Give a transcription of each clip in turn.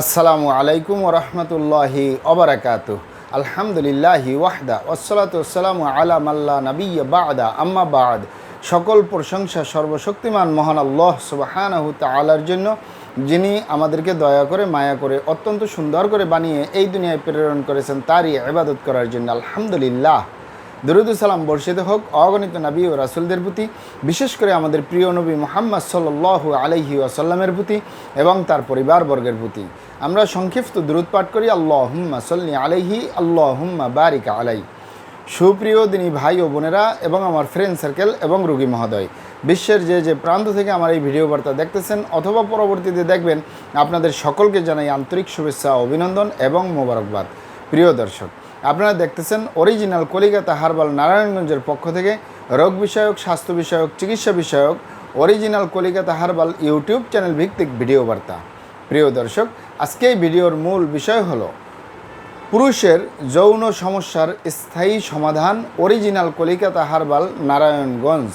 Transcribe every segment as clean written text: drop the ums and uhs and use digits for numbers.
আসসালামু আলাইকুম ওয়া রাহমাতুল্লাহি ওয়া বারাকাতুহু। আলহামদুলিল্লাহি ওয়াহদা ওয়াসসালাতু ওয়াসসালামু আলা মাল্লা নাবিয়্যা বা'দা আম্মা বা'দ। সকল প্রশংসা সর্বশক্তিমান মহান আল্লাহ সুবহানাহু তাআলার জন্য, যিনি আমাদেরকে দয়া করে মায়া করে অত্যন্ত সুন্দর করে বানিয়ে এই দুনিয়ায় প্রেরণ করেছেন তারই ইবাদত করার জন্য। আলহামদুলিল্লাহ। দরুদ ও সালাম বর্ষিত হোক অগণিত নবী ও রাসূলদের প্রতি, বিশেষ করে আমাদের প্রিয় নবী মুহাম্মদ সাল্লাল্লাহু আলাইহি ওয়াসাল্লামের প্রতি এবং তার পরিবারবর্গের প্রতি। আমরা সংক্ষিপ্ত দরুদ পাঠ করি, আল্লাহুম্মা সাল্লি আলাইহি আল্লাহুম্মা বারিক আলাই। সুপ্রিয় দিনী ভাই ও বোনেরা এবং আমার ফ্রেন্ড সার্কেল এবং রোগী মহোদয়, বিশ্বের যে প্রান্ত থেকে আমার এই ভিডিও বার্তা দেখতেছেন অথবা পরবর্তীতে দেখবেন, আপনাদের সকলকে জানাই আন্তরিক শুভেচ্ছা, অভিনন্দন এবং মোবারকবাদ। প্রিয় দর্শক, আপনারা দেখতেছেন অরিজিনাল কলিকাতা হার্বাল নারায়ণগঞ্জের পক্ষ থেকে রোগ বিষয়ক, স্বাস্থ্য বিষয়ক, চিকিৎসা বিষয়ক original Kolkata herbal YouTube channel ভিত্তিক ভিডিও বার্তা। প্রিয় দর্শক, আজকে এই ভিডিওর মূল বিষয় হলো পুরুষের যৌন সমস্যার স্থায়ী সমাধান, অরিজিনাল কলিকাতা হার্বাল নারায়ণগঞ্জ।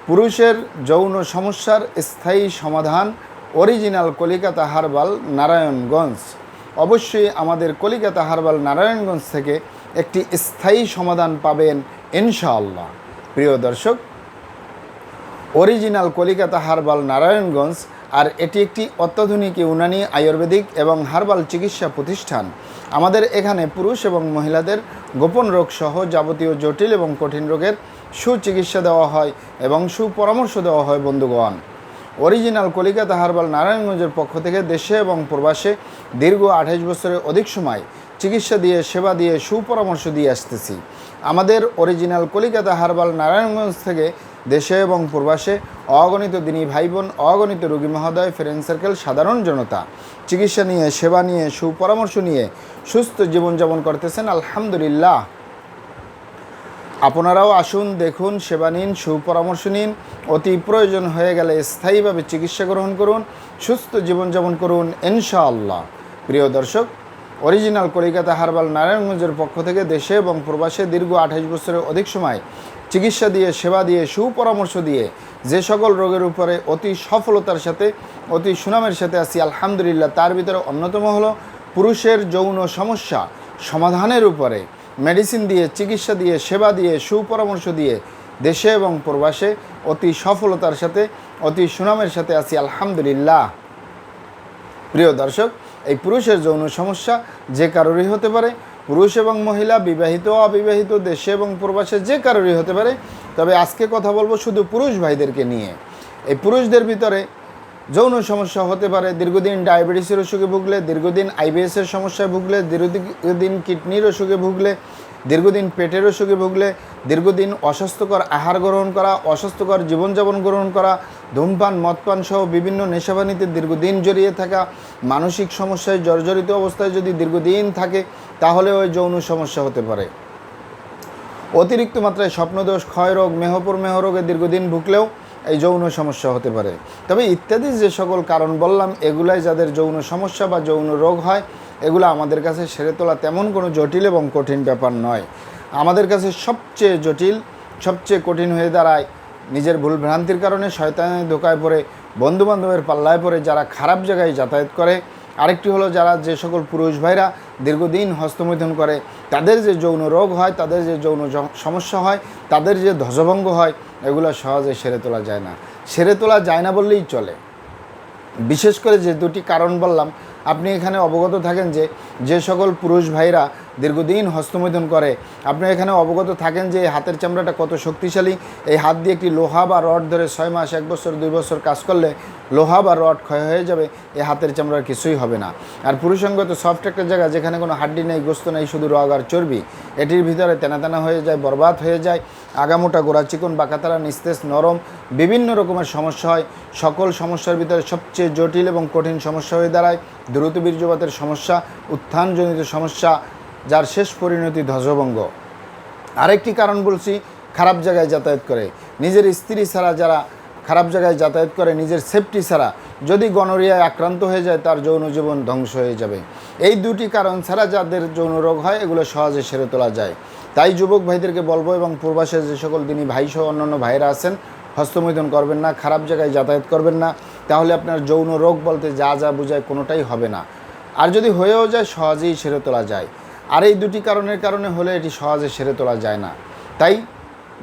পুরুষের যৌন সমস্যার স্থায়ী সমাধান, অরিজিনাল কলিকাতা হার্বাল নারায়ণগঞ্জ। অবশ্যই আমাদের কলিকাতা হার্বাল নারায়ণগঞ্জ থেকে একটি স্থায়ী সমাধান পাবেন ইনশাআল্লাহ। প্রিয় দর্শক, অরিজিনাল কলিকাতা হার্বাল নারায়ণগঞ্জ আর এটি একটি অত্যাধুনিক ইউনানি, আয়ুর্বেদিক এবং হার্বাল চিকিৎসা প্রতিষ্ঠান। আমাদের এখানে পুরুষ এবং মহিলাদের গোপন রোগ সহ যাবতীয় জটিল এবং কঠিন রোগের সুচিকিৎসা দেওয়া হয় এবং সুপরামর্শ দেওয়া হয়। বন্ধুগণ, অরিজিনাল কলিকাতা হার্বাল নারায়ণগঞ্জের পক্ষ থেকে দেশে এবং প্রবাসে দীর্ঘ 28 বছরের অধিক সময় চিকিৎসা দিয়ে, সেবা দিয়ে, সুপরামর্শ দিয়ে আসতেছি। আমাদের অরিজিনাল কলিকাতা হার্বাল নারায়ণগঞ্জ থেকে দেশে এবং প্রবাসে অগণিত দিনী ভাই বোন, অগণিত রোগী মহোদয়, ফ্রেন্ড সার্কেল, সাধারণ জনতা চিকিৎসা নিয়ে, সেবা নিয়ে, সুপরামর্শ নিয়ে সুস্থ জীবনযাপন করতেছেন। আলহামদুলিল্লাহ। আপনারাও আসুন, দেখুন, সেবা নিন, সুপরামর্শ নিন। অতি প্রয়োজন হয়ে গেলে স্থায়ীভাবে চিকিৎসা গ্রহণ করুন, সুস্থ জীবনযাপন করুন ইনশাআল্লাহ। প্রিয় দর্শক, অরিজিনাল কলিকাতা হার্বাল নারায়ণগঞ্জের পক্ষ থেকে দেশে এবং প্রবাসে দীর্ঘ 28 বছরের অধিক সময় চিকিৎসা দিয়ে, সেবা দিয়ে, সুপরামর্শ দিয়ে যে সকল রোগের উপরে অতি সফলতার সাথে, অতি সুনামের সাথে আছি আলহামদুলিল্লাহ, তার ভিতরে অন্যতম হলো পুরুষের যৌন সমস্যা সমাধানের উপরে মেডিসিন দিয়ে, চিকিৎসা দিয়ে, সেবা দিয়ে, সুপরামর্শ দিয়ে দেশে এবং প্রবাসে অতি সফলতার সাথে, অতি সুনামের সাথে আছি আলহামদুলিল্লাহ। প্রিয় দর্শক, এই পুরুষের যৌন সমস্যা যে কারোরই হতে পারে, পুরুষ এবং মহিলা, বিবাহিত, অবিবাহিত, দেশে এবং প্রবাসে যে কারোরই হতে পারে। তবে আজকে কথা বলবো শুধু পুরুষ ভাইদেরকে নিয়ে। এই পুরুষদের ভিতরে যৌন সমস্যা হতে পারে দীর্ঘদিন ডায়াবেটিসের অসুখে ভুগলে, দীর্ঘদিন আইবিএসের সমস্যায় ভুগলে, দীর্ঘদিন কিডনির অসুখে ভুগলে, দীর্ঘদিন পেটের অসুখে ভুগলে, দীর্ঘদিন অস্বাস্থ্যকর আহার গ্রহণ করা, অস্বাস্থ্যকর জীবনযাপন গ্রহণ করা, ধূমপান, মদপান সহ বিভিন্ন নেশাবানিতে দীর্ঘদিন জড়িয়ে থাকা, মানসিক সমস্যায় জর্জরিত অবস্থায় যদি দীর্ঘদিন থাকে, তাহলে ওই যৌন সমস্যা হতে পারে। অতিরিক্ত মাত্রায় স্বপ্নদোষ, ক্ষয়রোগ, মেহপুর মেহরোগে দীর্ঘদিন ভুগলেও এই যৌন সমস্যা হতে পারে। তবে ইত্যাদি যে সকল কারণ বললাম, এগুলাই যাদের যৌন সমস্যা বা যৌন রোগ হয়, এগুলো আমাদের কাছে সেরে তোলা তেমন কোনো জটিল এবং কঠিন ব্যাপার নয়। আমাদের কাছে সবচেয়ে জটিল, সবচেয়ে কঠিন হয়ে দাঁড়ায় নিজের ভুল ভ্রান্তির কারণে, শয়তানের ধোকায় পড়ে, বন্ধুবান্ধবের পাল্লায় পড়ে যারা খারাপ জায়গায় যাতায়াত করে। আরেকটি হলো যারা যে সকল পুরুষ ভাইরা দীর্ঘদিন হস্তমৈথুন করে, তাদের যে যৌন রোগ হয়, তাদের যে যৌন সমস্যা হয়, তাদের যে ধ্বজভঙ্গ হয়, এগুলো সহজে সেরে তোলা যায় না। সেরে তোলা যায় না বললেই চলে। বিশেষ করে যে দুটি কারণ বললাম, আপনি এখানে অবগত থাকেন যে সকল পুরুষ ভাইরা দীর্ঘদিন হস্তমৈথুন করে, আপনি এখানে অবগত থাকেন যে এই হাতের চামড়াটা কত শক্তিশালী। এই হাত দিয়ে একটি লোহা বা রড ধরে 6 মাস, 1 বছর, 2 বছর কাজ করলে লোহা বা রড ক্ষয় হয়ে যাবে, এই হাতের চামড়ার কিছুই হবে না। আর পুরুষাঙ্গ তো সফট একটা জায়গা, যেখানে কোনো হাড্ডি নেই, গোস্ত নেই, শুধু রগ আর চর্বি। এটির ভিতরে তেনা হয়ে যায়, বরবাদ হয়ে যায়, আগামোটা, গোড়া চিকন, বাঁকাতারা, নিস্তেজ, নরম, বিভিন্ন রকমের সমস্যা হয়। সকল সমস্যার ভিতরে সবচেয়ে জটিল এবং কঠিন সমস্যা হয়ে দাঁড়ায় দ্রুত বীর্যপাতের সমস্যা, উত্থানজনিত সমস্যা, যার শেষ পরিণতি ধ্বজভঙ্গ। আরেকটি কারণ বলছি, খারাপ জায়গায় যাতায়াত করে, নিজের স্ত্রী ছাড়া যারা খারাপ জায়গায় যাতায়াত করে, নিজের সেফটি ছাড়া যদি গনোরিয়ায় আক্রান্ত হয়ে যায়, তার যৌন জীবন ধ্বংস হয়ে যাবে। এই দুটি কারণ ছাড়া যাদের যৌন রোগ হয়, এগুলো সহজে সেরে তোলা যায়। তাই যুবক ভাইদেরকে বলবো, এবং পূর্বাসে যে সকল দিনী ভাই সহ অন্যান্য ভাইরা আছেন, হস্তমৈথুন করবেন না, খারাপ জায়গায় যাতায়াত করবেন না, তাহলে আপনার যৌন রোগ বলতে যা যা বোঝায় কোনোটাই হবে না। আর যদি হয়েও যায় সহজেই সেরে তোলা যায়। আর এই দুটি কারণের কারণে হলে এটি সহজে সেরে তোলা যায় না। তাই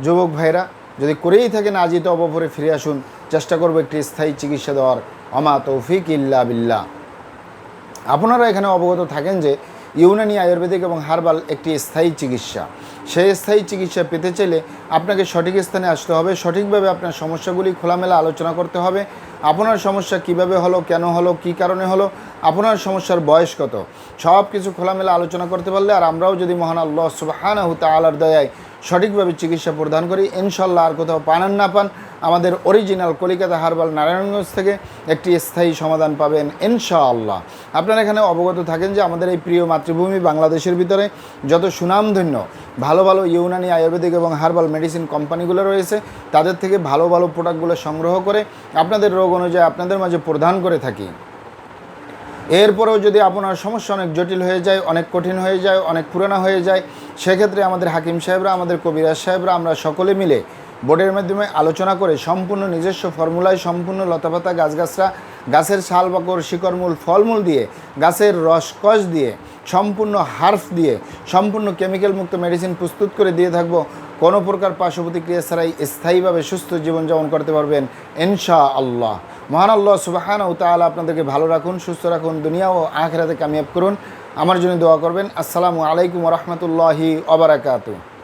যুবক ভাইরা যদি করেই থাকেন আজই তো অবপরে ফিরে আসুন, চেষ্টা করবো একটি স্থায়ী চিকিৎসা দেওয়ার। আমা তৌফিক ইল্লা বিল্লাহ। আপনারা এখানে অবগত থাকেন যে ইউনানি আয়ুর্বেদিক এবং হার্বাল একটি স্থায়ী চিকিৎসা। সেই স্থায়ী চিকিৎসা পেতে চাইলে আপনাকে সঠিক স্থানে আসতে হবে, সঠিকভাবে আপনার সমস্যাগুলি খোলামেলা আলোচনা করতে হবে। আপনার সমস্যা কিভাবে হলো, কেন হলো, কী কারণে হলো, আপনার সমস্যার বয়স কত, সব কিছু খোলামেলা আলোচনা করতে পারলে আর আমরাও যদি মহান আল্লাহ সুবহানাহু তাআলার দয়ায় সঠিকভাবে চিকিৎসা প্রদান করি, ইনশাল্লাহ আর কোথাও পান আর না পান আমাদের অরিজিনাল কলিকাতা হার্বাল নারায়ণগঞ্জ থেকে একটি স্থায়ী সমাধান পাবেন ইনশাআল্লাহ। আপনারা এখানে অবগত থাকেন যে আমাদের এই প্রিয় মাতৃভূমি বাংলাদেশের ভিতরে যত সুনামধন্য ভালো ভালো ইউনানি আয়ুর্বেদিক এবং হার্বাল মেডিসিন কোম্পানিগুলো রয়েছে, তাদের থেকে ভালো ভালো প্রোডাক্টগুলো সংগ্রহ করে আপনাদের রোগ অনুযায়ী আপনাদের মাঝে প্রদান করে থাকি। এরপরেও যদি আপনার সমস্যা অনেক জটিল হয়ে যায়, অনেক কঠিন হয়ে যায়, অনেক পুরানো হয়ে যায়, সেক্ষেত্রে আমাদের হাকিম সাহেবরা, আমাদের কবিরাজ সাহেবরা, আমরা সকলে মিলে বোর্ডের মাধ্যমে আলোচনা করে সম্পূর্ণ নিজস্ব ফর্মুলায় সম্পূর্ণ লতাপাতা গাছগাছরা, গাছের ছাল বাকড় শিকড়মূল ফলমূল দিয়ে, গাছের রসকস দিয়ে, সম্পূর্ণ হার্ফ দিয়ে সম্পূর্ণ কেমিক্যাল মুক্ত মেডিসিন প্রস্তুত করে দিয়ে থাকবো। কোনো প্রকার পার্শ্ব প্রতিক্রিয়া ছাড়াই স্থায়ীভাবে সুস্থ জীবনযাপন করতে পারবেন ইনশাআল্লাহ। মহান আল্লাহ সুবহানাহু তাআলা আপনাদেরকে ভালো রাখুন, সুস্থ রাখুন, দুনিয়া ও আখিরাতে কামিয়াব করুন। আমার জন্য দোয়া করবেন। আসসালামু আলাইকুম ওয়া রাহমাতুল্লাহি ওয়া বারাকাতুহু।